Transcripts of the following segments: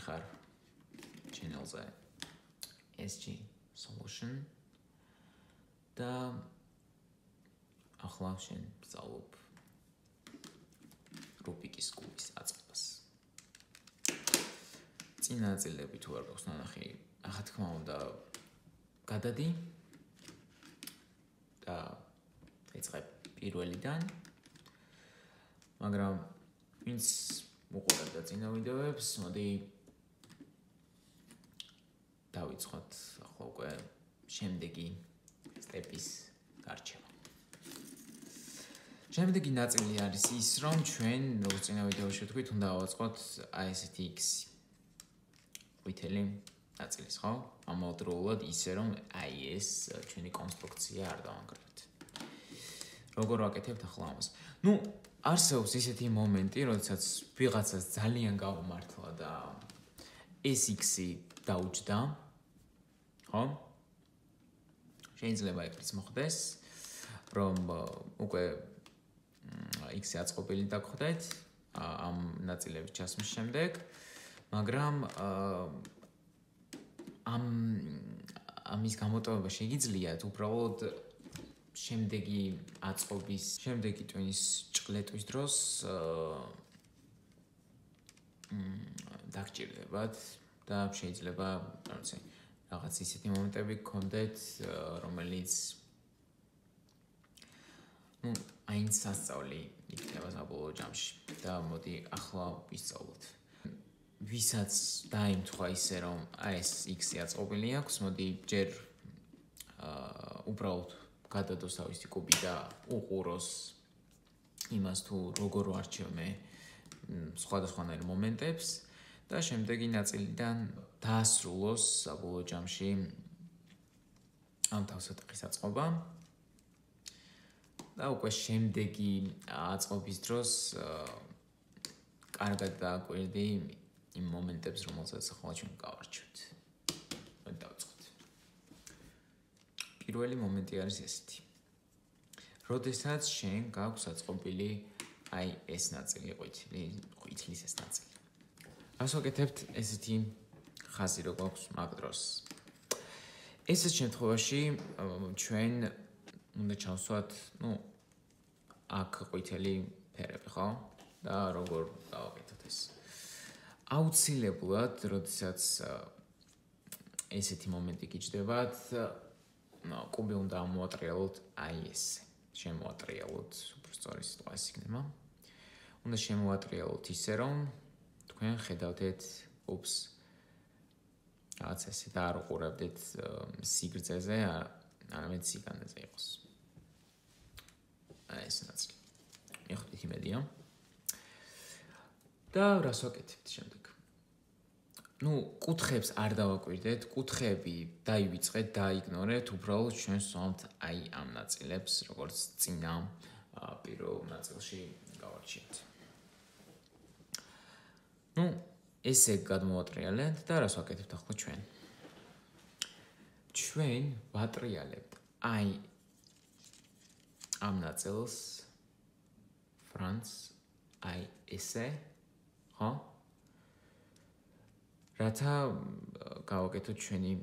ხარ channel-ზე SG Solution და ახლა შენ ვსწავლობ რუბიკის კუბის აწყობას. წინა ნაწილები თუ არ გაქვს ნანახი, ახლა თქმა უნდა გადადი და ეწყებ პირველიდან, მაგრამ ვინც უყურებთ და წინა ვიდეოებს, მოდი დავიწყოთ ახლა უკვე შემდეგი სტეპის გარჩევა. შემდეგი ნაწილი არის ის, რომ ჩვენ როგორც წინა ვიდეოში ვთქვით, უნდა ავაწყოთ აი ესეთი X ყვითელი ნაწილის, ხო? ამავდროულად ისე, რომ აი ეს ჩვენი კონსტრუქცია არ დავანგრევთ. როგორ ვაკეთებთ ახლა ამას? არსებობს ისეთი მომენტი, როდესაც ვიღაცას ძალიან გაუმართლა და ეს X-ი დაუჯდა, ხო? შეიძლება ეგრეც მოხდეს, რომ უკვე X-ი აწყობილი დაგხვდეთ ამ ნაწილების ჩასმის შემდეგ, მაგრამ ამის გამოტოვება შეგიძლიათ უბრალოდ შემდეგი აწყობის, შემდეგი ტვინის ჭყლეტვის დროს დაგჭირდებათ და შეიძლება რაღაც ისეთი მომენტები გქონდეთ, რომელიც აინც სასწავლი იქნება საბოლოო ჯამში და მოდი ახლა ვისწავლოთ. ვისაც დაემთხვა ისე, რომ ეს X-ი აწყობილი აქვს, მოდი ჯერ უბრალოდ გადადოს თავისი კუბი და უყუროს იმას თუ როგორ ვარჩევ მე სხვადასხვანაირ მომენტებს და შემდეგი ნაწილიდან დაასრულოს საბოლოო ჯამში ამ თავსატეხის აწყობა და უკვე შემდეგი აწყობის დროს კარგად დააკვირდი იმ მომენტებს, რომელსაც ახლა ჩვენ გავარჩევთ. დავიწყოთ. პირველი მომენტი არის ესეთი. როდესაც შენ გაქვს აწყობილი აი ეს ნაწილი, ყვითლის ეს ნაწილი. რას ვაკეთებთ ესეთი ხაზი რო გვაქვს მაგ დროს. ესეთ შემთხვევაში ჩვენ უნდა ჩავსვათ, აქ ყვითელი ფერები, ხო? და როგორ დავაკეთოთ ეს? აუცილებლად, როდესაც ესეთი მომენტი გიჩნდებათ, კუბი უნდა ამოატრიალოთ აი ესე. შემოატრიალოთ, უბრალოდ სიტყვა ეს იქნება. უნდა შემოატრიალოთ ისე, რომ თქვენ ხედავთ კუბს რაღაც ესე და არ უყურებდეთ სიგრძეზე, არამედ სიგანეზე იყოს. აი ეს ნაწილი. მიხვდით იმედია. და რას ვაკეთებთ შემდეგ? კუთხეებს არ დავაკვირდეთ, კუთხეები დაივიწყეთ, დაიგნორეთ, უბრალოდ ჩვენ ვსვამთ აი ამ ნაწილებს, როგორც წინა პირველ ნაწილში გავარჩიეთ. ესე გადმოვატრიალებთ და რას ვაკეთებთ ახლა ჩვენ? ჩვენ ვატრიალებთ აი ამ ნაწილს ფრანც აი ესე, ხო? რათა გავაკეთოთ ჩვენი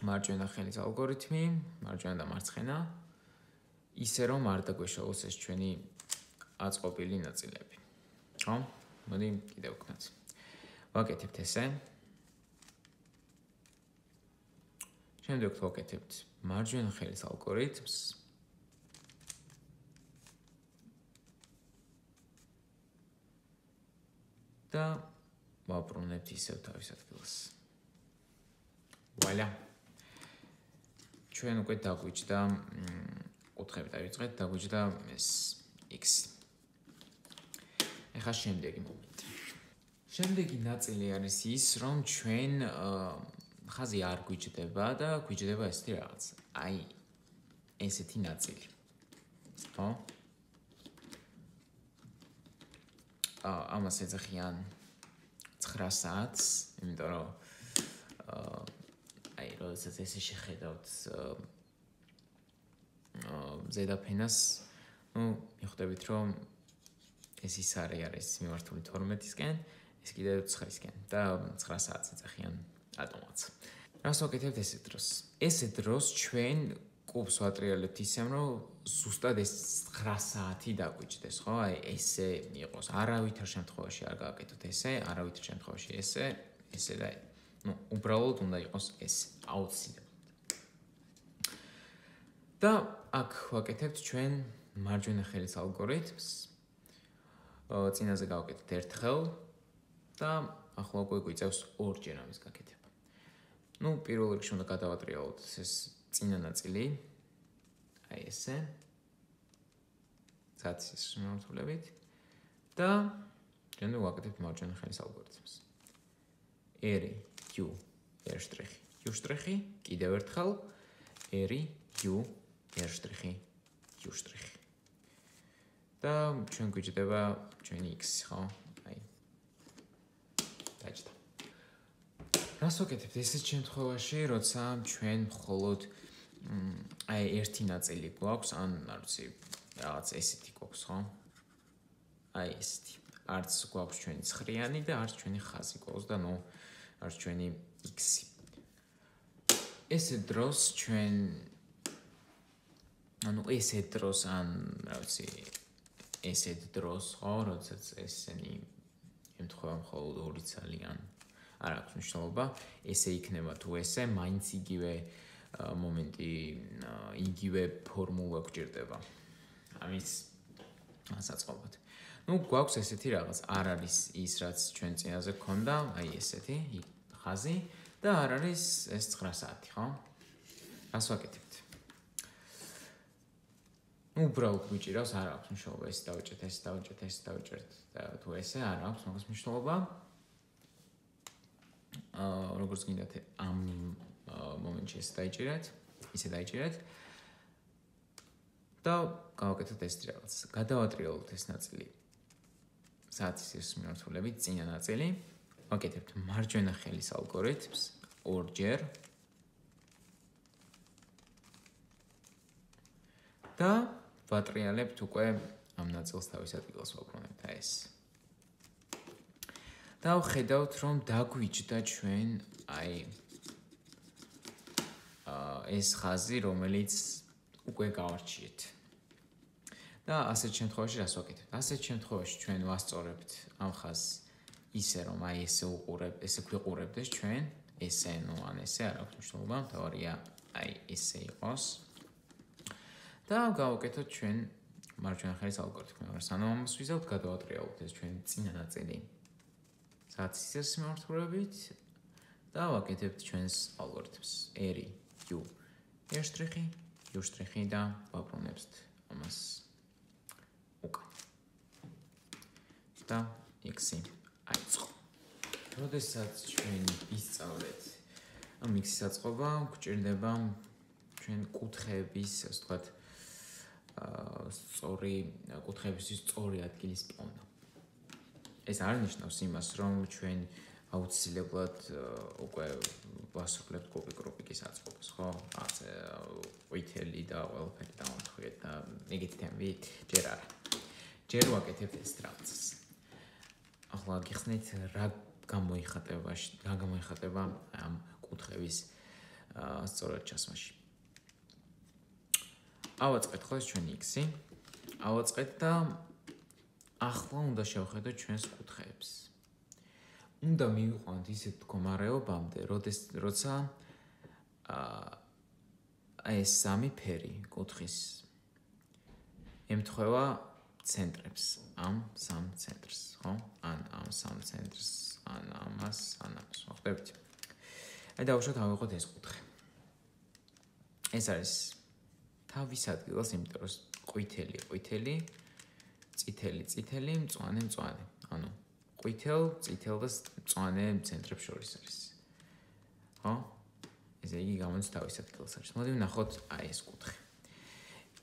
მარჯვენა ხელის ალგორითმი, მარჯვენა და მარცხენა, ისე რომ არ დაგვეშალოს ეს ჩვენი აწყობილი ნაწილები. ხო? მოდი კიდევ ვქნათ. ვაკეთებთ ესე. შემდეგ ვაკეთებთ მარჯვენა ხელის ალგორითმს. და ვაბრუნებთ ისევ თავის ადგილას. ვუალა. ჩვენ უკვე დაგვიჯდა კუთხეები დავიწყეთ, დაგვიჯდა ეს X. ეხლა შემდეგი მომენტი. შემდეგი ნაწილი არის ის, რომ ჩვენ ხაზი არ გვიჯდება და გვიჯდება ესეთი რაღაც. აი ესეთი ნაწილი. ხო? ამას ეძახიან 9 საათს, იმიტომ რომ აი როდესაც ესე შეხედავთ ზედაფენას, მიხვდებით რომ ეს ის არის მიმართული 12-ისკენ, ეს კიდევ 9-ისკენ და 9 საათზე წახიან ატომაც. რას ვაკეთებთ ესეთ დროს? ესეთ დროს ჩვენ კუბს ვატრიალებთ ისე, რომ ზუსტად ეს 9 საათი დაგვიჭდეს, ხო? აი ესე იყოს. არავითარ შემთხვევაში არ გააკეთოთ ესე, არავითარ შემთხვევაში ესე და უბრალოდ უნდა იყოს ეს აუცილებლად. და აქ ვაკეთებთ ჩვენ მარჯვენა ხელის ალგორითმს. წინაზე გავაკეთეთ ერთხელ და ახლა უკვე გვიწევს ორჯერ ამის გაკეთება. პირველ რიგში უნდა გადავატრიალოთ ეს წინა ნაწილი. აი ესე. ცაცის მიმართულებით და შემდეგ ვაკეთებთ მარჯვენა ხელის ალგორითმს. ერი U R', U', კიდევ ერთხელ ერი U R', U'. და ჩვენ გვიჭდება ჩვენი X, ხო? აი. დაიჭდა. რას ვაკეთებთ ესეთ შემთხვევაში, როცა ჩვენ მხოლოდ აი ერთი ნაწილი გვაქვს, ან არ ვიცი, რაღაც ესეთი გვაქვს, ხო? აი ესეთი. არც გვაქვს ჩვენი ცხრიანი და არც ჩვენი ხაზი გვაქვს და არც ჩვენი X-ი. ესეთ დროს ჩვენ ესეთ დროს ან რა ვიცი, ესეთ დროს, ხო, როდესაც ესენი ემთხვევა მხოლოდ 2 ძალიან არ აქვს მნიშვნელობა, ესე იქნება თუ ესე, მაინც იგივე მომენტი, იგივე ფორმულა გვჭირდება. ამის საწყობად. გვაქვს ესეთი რაღაც, არ არის ის, რაც ჩვენ წინაზე გქონდა, აი ესეთი ხაზი და არ არის ეს 9 საათი, ხო? რას ვაკეთებთ? უბრალოდ გვიჭირავს, არ აქვს მნიშვნელობა, ეს დავიჭერთ, ეს დავიჭერთ, ეს დავიჭერთ და თუ ესე არ აქვს მაგას მნიშვნელობა. როგორც გინდათ ამ მომენტში ეს დაიჭერეთ, ისე დაიჭერეთ. და გავაკეთოთ ეს რაღაც. გადავატრიალოთ ეს ნაწილი. საათის მიმართულებით წინა ნაწილი. ვაკეთებთ მარჯვენა ხელის ალგორითმს ორჯერ. და ვატრიალებთ უკვე ამ ნაწილს თავის ადგილას ვაბრუნებთ ეს. და ვხედავთ, რომ დაგვიჭდა ჩვენ აი ეს ხაზი, რომელიც უკვე გავარჩიეთ. და ასეთ შემთხვევაში რას ვაკეთებთ? ასეთ შემთხვევაში ჩვენ ვასწორებთ ამ ხაზს ისე, რომ აი ესე გვიყურებდეს ჩვენ, ესე, ან ესე არ აქვს მნიშვნელობა, თავარია აი ესე იყოს. და გავაკეთოთ ჩვენ მარჯვენა ხელის ალგორითმი, მაგრამ სანამ ამას ვიზავთ, გადავატრიალოთ ეს ჩვენი წინა ნაწილი. საათის მიმართულებით და ვაკეთებთ ჩვენს ალგორითმს. ერი U R', U' და ვაბრუნებთ ამას უკან. და X-ი აიწყო. როდესაც ჩვენ ისწავლეთ ამ X-ის აწყობა, გვჭირდება ჩვენ კუთხეების, ასე ვთქვათ, კუთხეებისთვის სწორი ადგილის პოვნა. ეს არ ნიშნავს იმას, რომ ჩვენ აუცილებლად უკვე ვასრულებთ კუბიკის აწყობას, ხო? ყვითელი და ყველაფერი დავამტყუეთ და ეგეთი თემები ჯერ არა. ჯერ ვაკეთებთ ეს რაღაცას. ახლა გიხსნით რა გამოიხატება ამ კუთხეების სწორად ჩასმაში. ავაწყეთ ხო ეს ჩვენი X-ი. ავაწყეთ და ახლა უნდა შევხედოთ ჩვენს კუთხეებს. უნდა მივიყვანთ ისეთ მდგომარეობამდე, როცა ეს სამი ფერი კუთხის ემთხვევა ცენტრებს, ამ სამ ცენტრს, ხო? ან ამ სამ ცენტრს, ან ამას, ან ამას. ვახდებით. აი დავუშვათ ავიღოთ ეს კუთხე. ეს არის თავის ადგილას, იმიტომ რომ ყვითელი, წითელი, მწვანე. ანუ ყვითელ და მწვანე ცენტრებს შორის არის. ხო? ესე იგი გამოდის თავის ადგილას არის. მოდი ვნახოთ აი ეს კუთხე.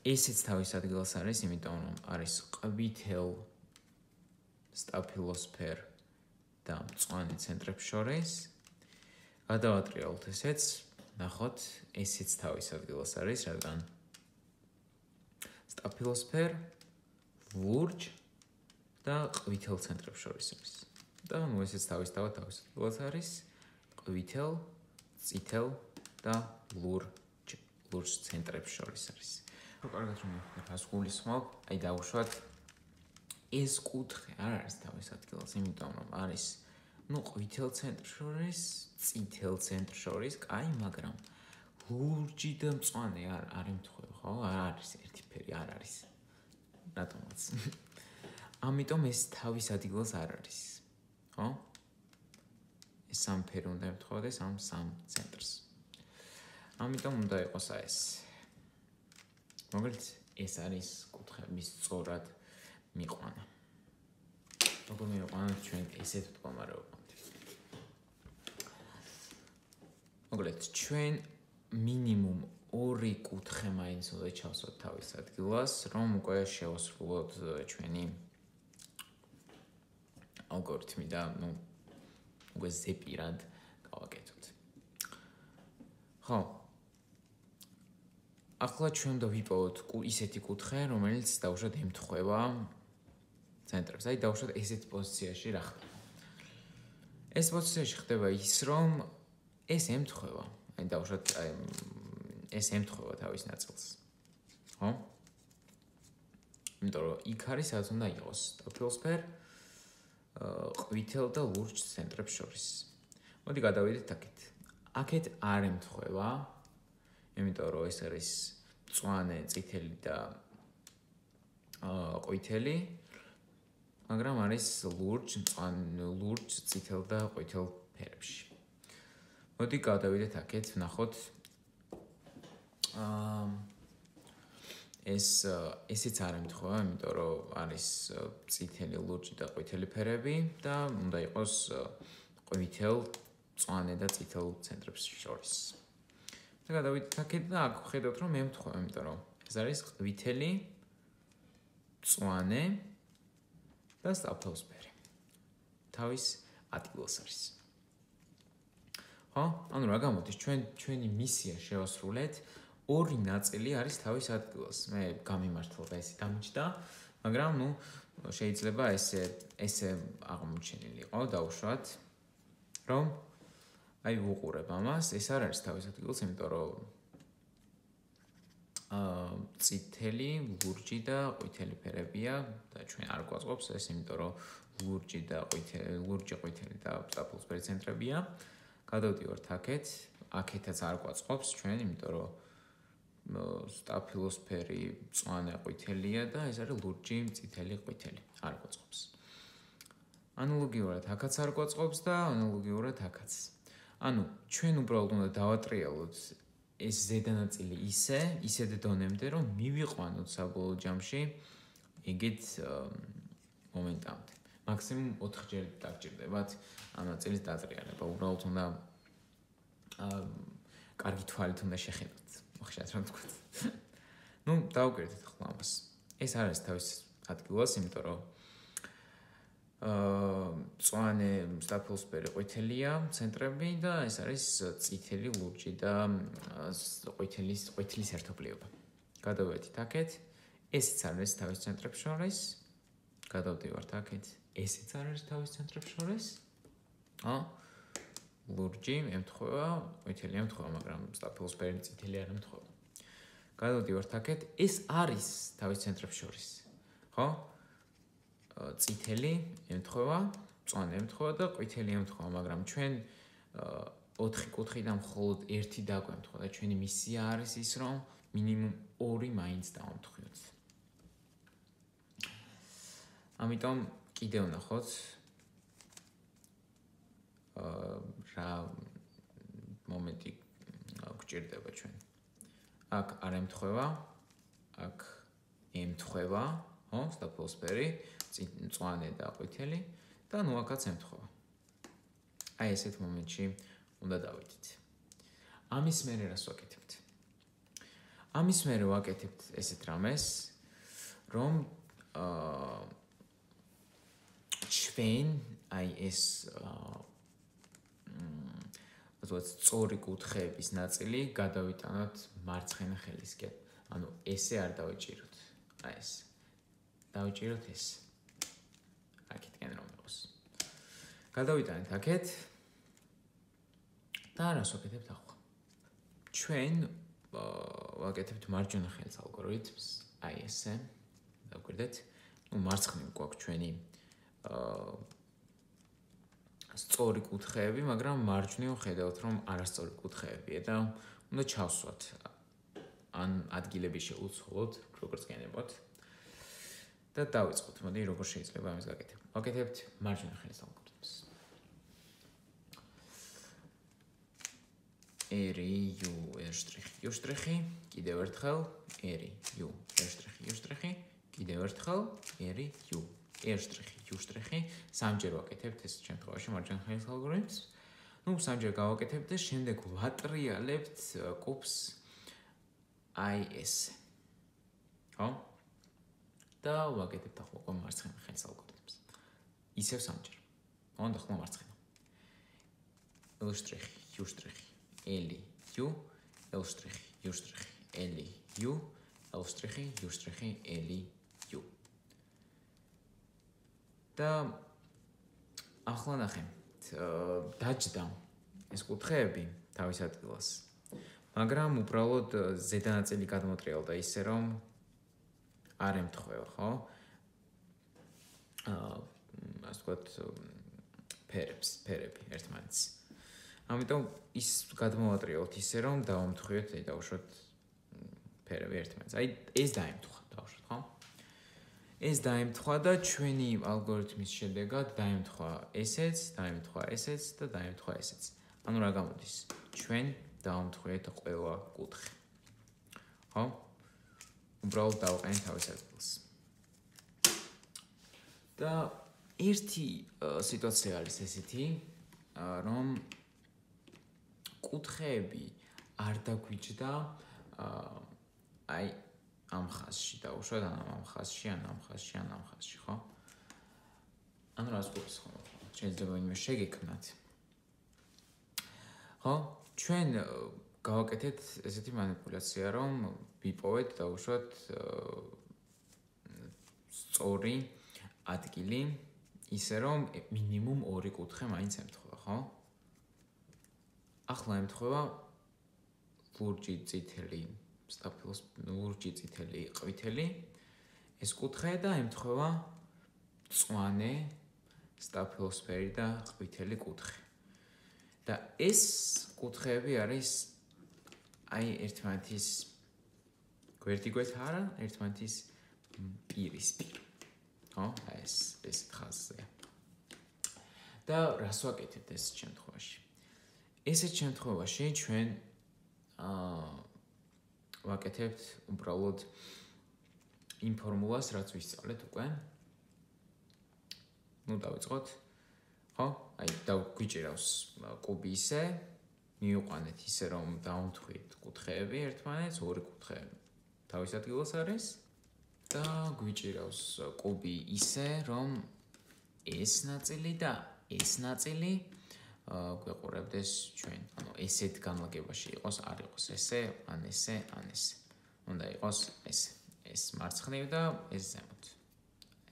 ესეც თავის ადგილას არის, იმიტომ რომ არის ყვითელ სტაფილოსფერ და მწვანე ცენტრებს შორის. გადავატრიალოთ ესეც, ნახოთ, ესეც თავის ადგილას არის, რადგან სტაფილოსფერ, ლურჯ და ყვითელ ცენტრებს შორის არის. და ნუ ესეც თავისთავად არის ყვითელ, წითელ და ლურჯ ცენტრებს შორის არის. კარგად რომ მივხვდეთ, გულისხმობ, აი დავუშვათ ეს კუთხე არ არის თავის ადგილას, იმიტომ რომ არის ნუ ყვითელ ცენტრ შორის, წითელ ცენტრ შორის, კაი, მაგრამ ლურჯი და მწვანე არ ემთხვევა, ხო? არ არის ერთი ფერი, არ არის. რატომაც? ამიტომ ეს თავის ადგილას არ არის, ხო? ეს სამ ფერი უნდა ემთხვეოდეს ამ სამ ცენტრს. ამიტომ უნდა იყოს ეს. მოკლედ ეს არის კუთხეების სწორად მიყვანა. როგორ მივიყვანოთ ჩვენ ესეთ მდგომარეობამდე. მოკლედ ჩვენ მინიმუმ 2 კუთხე მაინც უნდა ჩავსვათ თავის ადგილას, რომ უკვე შევასრულოთ ჩვენი ალგორითმი და ნუ უკვე ზეპირად გავაკეთოთ. ხო. ახლა ჩვენ უნდა ვიპოვოთ ისეთი კუთხე, რომელიც დავუშვათ ემთხვევა ცენტრებს. აი დავუშვათ ესეთ პოზიციაში რა ხდება. ეს პოზიციაში ხდება ის, რომ ეს ემთხვევა, აი დავუშვათ ეს ემთხვევა თავის ნაწილს. ხო? იმიტომ რომ იქ არის სადაც უნდა იყოს დაფილსფერ ყვითელ და ლურჯ ცენტრებს შორის. მოდი გადავიდეთ აქეთ. აქეთ არ ემთხვევა, იმიტომ რომ ეს არის მწვანე, წითელი და ყვითელი, მაგრამ არის ლურჯ, წითელ და ყვითელ ფერებში. მოდი გადავიდეთ აქეთ, ვნახოთ ესეც არ ემთხვევა, იმიტომ რომ არის წითელი, ლურჯი და ყვითელი ფერები და უნდა იყოს ყვითელ, მწვანე და წითელ ცენტრებს შორის. და გადავიდეთ აქეთ და აქ ხედავთ რომ ემთხვევა, იმიტომ რომ ეს არის ყვითელი, მწვანე და სტაფილოსფერი. თავის ადგილას არის. ხო? ანუ რა გამოდის, ჩვენი მისია შევასრულეთ, 2 ნაწილი არის თავის ადგილას. მე გამიმართლა ესე დამიჯდა, მაგრამ ნუ შეიძლება ესე აღმოჩენილიყო, დავუშვათ, რომ აი ვუყურებ ამას, ეს არ არის თავის ადგილას, იმიტომ რომ წითელი, ლურჯი და ყვითელი ფერებია და ჩვენ არ გვაწყობს ეს, იმიტომ რომ ლურჯი, ყვითელი და სტაფილოსფერი ცენტრებია. გადავდივართ აქეთ, აქეთაც არ გვაწყობს ჩვენ, იმიტომ რომ სტაფილოსფერი მწვანე ყვითელია და ეს არის ლურჯი, წითელი, ყვითელი. არ გვაწყობს. ანალოგიურად აქაც არ გვაწყობს და ანალოგიურად აქაც. ანუ ჩვენ უბრალოდ უნდა დავატრიალოთ ეს ზედანაწილი ისეთ დონემდე, რომ მივიყვანოთ საბოლოო ჯამში ეგეთ მომენტამდე. მაქსიმუმ 4 ჯერ დაგჭირდებათ ამ ნაწილის დატრიალება. უბრალოდ უნდა კარგი თვალით უნდა შეხედოთ. მოხშათ რა თქვა. ნუ დავგვერდეთ ახლა ამას. ეს არის თავის ადგილას, იმიტომ რომ მწვანე, სტაფილოსფერი, ყვითელია ცენტრები და ეს არის წითელი, ლურჯი და ყვითლის ერთობლიობა. გადავედით აქეთ, ესეც არის თავის ცენტრებს შორის. გადავდივართ აქეთ, ესეც არის თავის ცენტრებს შორის. ლურჯი ემთხვევა, ყვითელი ემთხვევა, მაგრამ სტაფილოსფერი, წითელი არ ემთხვევა. გადავდივართ აქეთ, ეს არის თავის ცენტრებს შორის. ხო? წითელი ემთხვევა, მწვანე ემთხვევა და ყვითელი ემთხვევა, მაგრამ ჩვენ 4 კუთხიდან მხოლოდ 1 დაგვემთხვევა და ჩვენი მისია არის ის, რომ მინიმუმ 2 მაინც დავამთხვიოთ. ამიტომ კიდევ ნახოთ რა მომენტი გვჭირდება ჩვენ. აქ არ ემთხვევა, აქ ემთხვევა, ხო, სტაფილოსფერი, მწვანე და ყვითელი და ნუ აქაც ემთხვევა. აი ესეთ მომენტში უნდა დავიდეთ. ამის მერე რას ვაკეთებთ? ამის მერე ვაკეთებთ ესეთ რამეს, რომ ჩვენ აი ეს სწორი კუთხეების ნაწილი გადავიტანოთ მარცხენა ხელისკენ. ანუ ესე არ დავიჭიროთ. აი ეს. დავიჭიროთ ეს. n რომ იყოს. გადავიტანეთ აქეთ და რას ვაკეთებთ ახლა? ჩვენ ვაკეთებთ მარჯვენა ხელის ალგორითმს, აი ესე. დავგვირდეთ. მარცხნივ გვაქვს ჩვენი სწორი კუთხეები, მაგრამ მარჯვნივ ხედავთ, რომ არასწორი კუთხეებია და უნდა ჩავსვათ. ან ადგილები შეუცვლოთ, როგორც გენებოთ. და დავიწყოთ. მოდი, როგორ შეიძლება ამის გაკეთება. ვაკეთებთ მარჯვენა ხელის ალგორითმს. ერი U U შტრიხი, კიდევ ერთხელ ერი U შტრიხი, კიდევ ერთხელ ერი U შტრიხი, სამჯერ ვაკეთებთ ეს შემთხვევაში მარჯვენა ხელის ალგორითმს. სამჯერ გავაკეთებთ და შემდეგ ვატრიალებთ კუბს აი ესე. ხო? და ვაკეთებთ ახლა მარცხენა ხელის ალგორითმს. ისევ სამჯერ. და ახლა მარცხენა. L შტრიხი, U შტრიხი, L U, L შტრიხი, U შტრიხი, L U, L შტრიხი, U შტრიხი, L U. და ახლა ნახეთ, დაჯდა ეს კუთხეები თავის ადგილას. მაგრამ უბრალოდ ზედანაწილი გადმოტრიალდა ისე რომ არ ემთხვევა, ხო? ასე ვთქვათ, ფერები ერთმანეთს. ამიტომ ის გადმოვატრიალოთ ისე რომ დავამთხვიოთ, დავუშვათ ფერები ერთმანეთს. აი ეს დაემთხვა, დავუშვათ, ხო? ეს დაემთხვა და ჩვენი ალგორითმის შედეგად დაემთხვა ესეც, დაემთხვა ესეც და დაემთხვა ესეც. ანუ რა გამოდის? ჩვენ დავამთხვიეთ ყველა კუთხე. ხო? უბრალოდ დავყენეთ თავის ადგილს. და ერთი სიტუაცია არის ესეთი, რომ კუთხეები არ დაგვიჯდა აი ამ ხაზში დავუშვათ, ამ ხაზში, ამ ხაზში, ხო? ანუ რას გვაქვს ხო? შეიძლება ვინმე შეგექმნათ. ხო? ჩვენ გავაკეთეთ ესეთი манипуляცია, რომ ვიპოვეთ დავუშვათ სწორი ადგილი, ისე რომ მინიმუმ 2 კუთხე მაინც ემთხვევა, ხო? ახლა ემთხვევა ლურჯი წითელი, სტაფილოს ლურჯი წითელი, ყვითელი ეს კუთხე და ემთხვევა მწვანე, სტაფილოსფერი და ყვითელი კუთხე. და ეს კუთხეები არის აი ერთმანეთის გვერდიგვერდ არა, ერთმანეთის პირისპირ. ხო? აი ეს ხაზზე. და რას ვაკეთებთ ეს შემთხვევაში? ესეთ შემთხვევაში ჩვენ ვაკეთებთ უბრალოდ იმ ფორმულას, რაც ვისწავლეთ უკვე. დავიწყოთ. ხო? აი გვიჭირავს კუბი ისე, მივიყვანეთ ისე რომ დავამთხვით კუთხეები ერთმანეთს, 2 კუთხე თავის ადგილას არის და გვიჭირავს კუბი ისე რომ ეს ნაწილი და ეს ნაწილი გვეყურებდეს ჩვენ. ანუ ესეთ განლაგებაში იყოს, არ იყოს ესე, ან ესე, ან ესე. უნდა იყოს ესე. ეს მარცხნივ და ეს ზემოთ.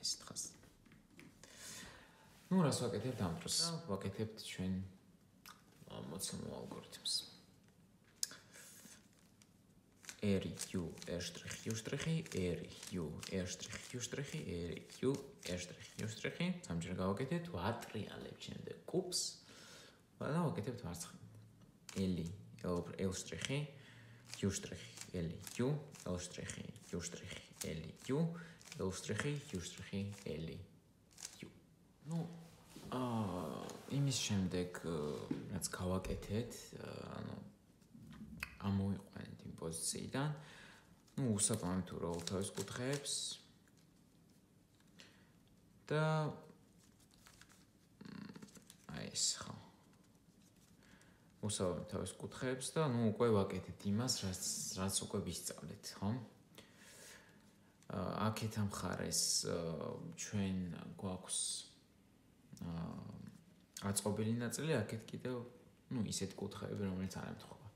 ეს თხას. რას ვაკეთებთ ამ დროს? ვაკეთებთ ჩვენ მოცემულ ალგორითმს. ერი U შტრიხი, U შტრიხი, ერი U შტრიხი, U შტრიხი, ერი U შტრიხი, U შტრიხი. სამჯერ გავაკეთეთ, ვატრიალებთ შემდეგ კუბს. და ვაკეთებთ მარცხნივ. L შტრიხი, U შტრიხი, L U, L შტრიხი, U შტრიხი, L U, L შტრიხი, U შტრიხი, L U. იმის შემდეგ რაც გავაკეთეთ, ანუ ამოვიყვანეთ იმ პოზიციიდან, უსაკამოდ უბრალოდ თავის კუთხეებს და აი ეს ხო. უსაკამოდ თავის კუთხეებს და უკვე ვაკეთეთ იმას, რაც უკვე ვისწავლეთ, ხო? აქეთ ამ მხარეს ჩვენ გვაქვს აწყობილი ნაწილი, აქეთ კიდევ ისეთ კუთხეები, რომელიც არ ემთხვევა.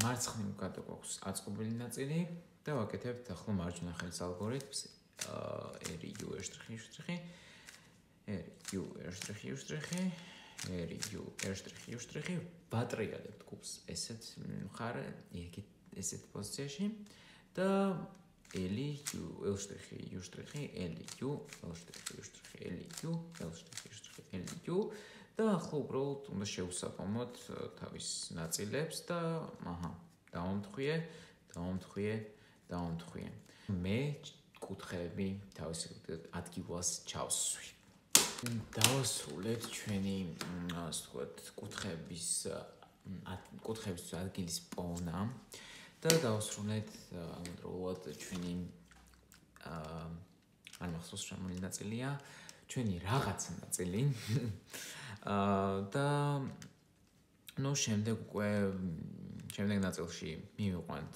მარცხნივ გადო გვაქვს აწყობილი ნაწილი და ვაკეთებთ ახლა მარჯვენა ხელის ალგორითმს, ერი U შტრიხი, u u u ვატრიალებთ კუბს ესეთ მხარე, ესეთ პოზიციაში და L U L U L U L U L U და ახლა უბრალოდ უნდა შევსაბამოთ თავის ნაწილებს და დავამთხვიე. მე კუთხეები თავის ადგილას ჩავსვი. დავასრულეთ ჩვენი ასე ვთქვათ კუთხეების ადგილის პოვნა და დავასრულეთ ამავდროულად ჩვენი არ მახსოვს რა მომი ნაწილია ჩვენი რაღაცა ნაწილი და შემდეგ ნაწილში მივიყვანთ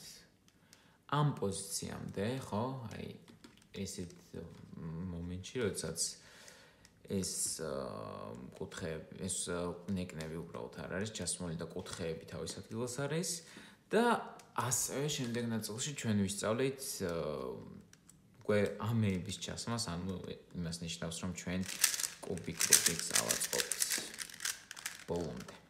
ამ პოზიციამდე, ხო? აი ესეთ მომენტში, როდესაც ეს კუთხეები, ეს ნეკნები უბრალოდ არ არის ჩასმული და კუთხეები თავის ადგილას არის და ასევე შემდეგ ნაწილში ჩვენ ვისწავლით უკვე ამეების ჩასმას, ანუ იმას ნიშნავს, რომ ჩვენ კუბიკს ავაწყობთ ბოლომდე.